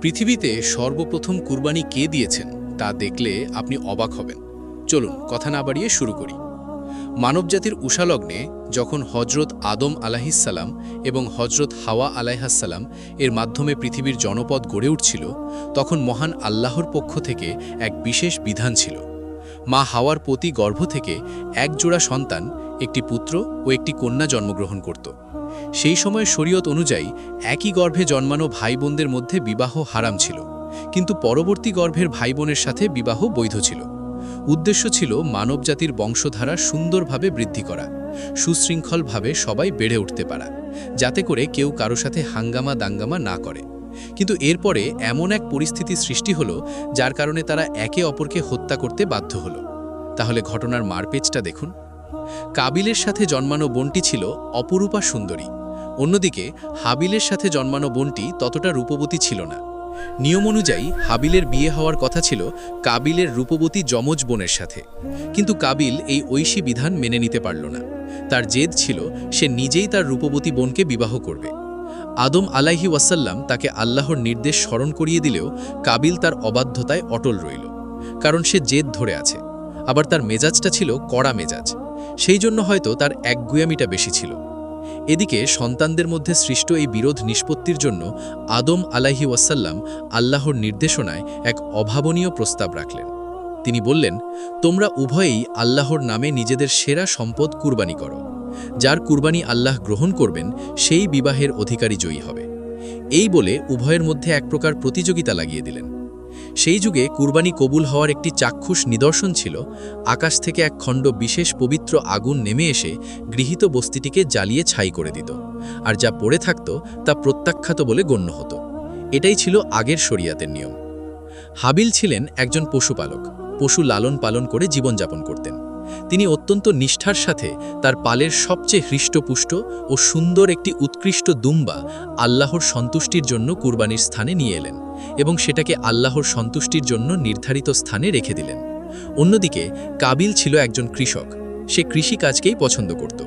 পৃথিবীতে সর্বপ্রথম কুরবানি কে দিয়েছেন তা দেখলে আপনি অবাক হবেন। চলুন কথা না বাড়িয়ে শুরু করি। মানবজাতির উষালগ্নে যখন হজরত আদম আলাইহিসসালাম এবং হজরত হাওয়া আলাইহাসসালাম এর মাধ্যমে পৃথিবীর জনপদ গড়ে উঠছিল, তখন মহান আল্লাহর পক্ষ থেকে এক বিশেষ বিধান ছিল। মা হাওয়ার পতি গর্ভ থেকে এক জোড়া সন্তান, একটি পুত্র ও একটি কন্যা জন্মগ্রহণ করত। সেই সময় শরীয়ত অনুযায়ী একই গর্ভে জন্মানো ভাই বোনদের মধ্যে বিবাহ হারাম ছিল, কিন্তু পরবর্তী গর্ভের ভাই বোনের সাথে বিবাহ বৈধ ছিল। উদ্দেশ্য ছিল মানবজাতির বংশধারা সুন্দরভাবে বৃদ্ধি করা, সুশৃঙ্খলভাবে সবাই বেড়ে উঠতে পারা, যাতে করে কেউ কারো সাথে হাঙ্গামা দাঙ্গামা না করে। কিন্তু এরপরে এমন এক পরিস্থিতি সৃষ্টি হলো যার কারণে তারা একে অপরকে হত্যা করতে বাধ্য হলো। তাহলে ঘটনার মারপেচটা দেখুন। কাবিলের সাথে জন্মানো বোনটি ছিল অপরূপা সুন্দরী, অন্যদিকে হাবিলের সাথে জন্মানো বোনটি ততটা রূপবতী ছিল না। নিয়ম অনুযায়ী হাবিলের বিয়ে হওয়ার কথা ছিল কাবিলের রূপবতী যমজ বোনের সাথে, কিন্তু কাবিল এই ঐশী বিধান মেনে নিতে পারল না। তার জেদ ছিল সে নিজেই তার রূপবতী বোনকে বিবাহ করবে। আদম আলাইহি ওয়াসাল্লাম তাকে আল্লাহর নির্দেশ স্মরণ করিয়ে দিলেও কাবিল তার অবাধ্যতায় অটল রইল, কারণ সে জেদ ধরে আছে। আবার তার মেজাজটা ছিল কড়া মেজাজ, সেই জন্য হয়তো তার একগুয়ামিটা বেশি ছিল। এদিকে সন্তানদের মধ্যে সৃষ্ট এই বিরোধ নিষ্পত্তির জন্য আদম আলাইহি ওয়াসাল্লাম আল্লাহর নির্দেশনায় এক অভাবনীয় প্রস্তাব রাখলেন। তিনি বললেন, তোমরা উভয়েই আল্লাহর নামে নিজেদের সেরা সম্পদ কুরবানি করো। যার কুরবানি আল্লাহ গ্রহণ করবেন সেই বিবাহের অধিকারী জয়ী হবে। এই বলে উভয়ের মধ্যে এক প্রকার প্রতিযোগিতা লাগিয়ে দিলেন। সেই যুগে কুরবানি কবুল হওয়ার একটি চাক্ষুষ নিদর্শন ছিল আকাশ থেকে এক খণ্ড বিশেষ পবিত্র আগুন নেমে এসে গৃহীত বস্তিটিকে জ্বালিয়ে ছাই করে দিত, আর যা পড়ে থাকত তা প্রত্যাখ্যাত বলে গণ্য হতো। এটাই ছিল আগের শরিয়াতের নিয়ম। হাবিল ছিলেন একজন পশুপালক, পশু লালন পালন করে জীবনযাপন করতেন। তিনি অত্যন্ত নিষ্ঠার সাথে তার পালের সবচেয়ে হৃষ্টপুষ্ট ও সুন্দর একটি উৎকৃষ্ট দুম্বা আল্লাহর সন্তুষ্টির জন্য কুরবানির স্থানে নিয়ে এলেন এবং সেটাকে আল্লাহর সন্তুষ্টির জন্য নির্ধারিত স্থানে রেখে দিলেন। অন্যদিকে কাবিল ছিল একজন কৃষক। সে কৃষিকাজকেই পছন্দ করত।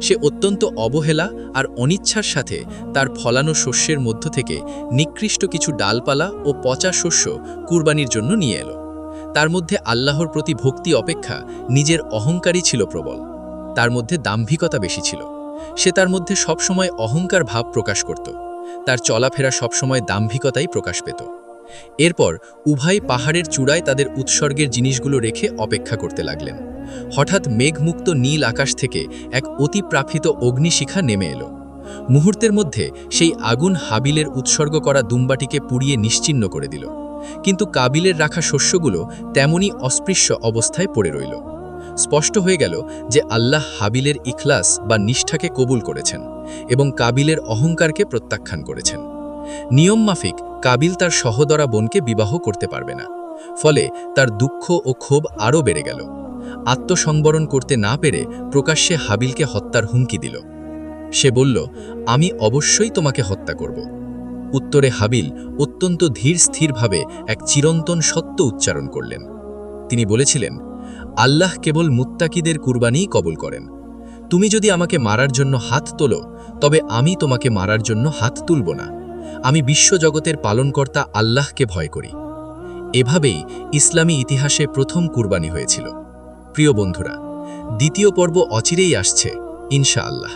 সে অত্যন্ত অবহেলা আর অনিচ্ছার সাথে তার ফলানো শস্যের মধ্য থেকে নিকৃষ্ট কিছু ডালপালা ও পচা শস্য কুরবানির জন্য নিয়ে এলো। তার মধ্যে আল্লাহর প্রতি ভক্তি অপেক্ষা নিজের অহংকারই ছিল প্রবল। তার মধ্যে দাম্ভিকতা বেশি ছিল। সে তার মধ্যে সবসময় অহংকার ভাব প্রকাশ করত। তার চলাফেরা সবসময় দাম্ভিকতাই প্রকাশ পেত। এরপর উভয় পাহাড়ের চূড়ায় তাদের উৎসর্গের জিনিসগুলো রেখে অপেক্ষা করতে লাগলেন। হঠাৎ মেঘমুক্ত নীল আকাশ থেকে এক অতিপ্রাপ্ত অগ্নিশিখা নেমে এলো। মুহূর্তের মধ্যে সেই আগুন হাবিলের উৎসর্গ করা দুম্বাটিকে পুড়িয়ে নিশ্চিহ্ন করে দিল, কিন্তু কাবিলের রাখা শস্যগুলো তেমনই অস্পৃশ্য অবস্থায় পড়ে রইল। স্পষ্ট হয়ে গেল যে আল্লাহ হাবিলের ইখলাস বা নিষ্ঠাকে কবুল করেছেন এবং কাবিলের অহংকারকে প্রত্যাখ্যান করেছেন। নিয়ম মাফিক কাবিল তার সহদরা বোনকে বিবাহ করতে পারবে না। ফলে তার দুঃখ ও ক্ষোভ আরও বেড়ে গেল। আত্মসংবরণ করতে না পেরে প্রকাশ্যে হাবিলকে হত্যার হুমকি দিল। সে বলল, আমি অবশ্যই তোমাকে হত্যা করব। উত্তরে হাবিল অত্যন্ত ধীর স্থিরভাবে এক চিরন্তন সত্য উচ্চারণ করলেন। তিনি বলেছিলেন, আল্লাহ কেবল মুত্তাকিদের কুরবানিই কবুল করেন। তুমি যদি আমাকে মারার জন্য হাত তোলো, তবে আমি তোমাকে মারার জন্য হাত তুলব না। আমি বিশ্বজগতের পালনকর্তা আল্লাহকে ভয় করি। এভাবেই ইসলামী ইতিহাসে প্রথম কুরবানি হয়েছিল। প্রিয় বন্ধুরা, দ্বিতীয় পর্ব অচিরেই আসছে, ইনশাআল্লাহ।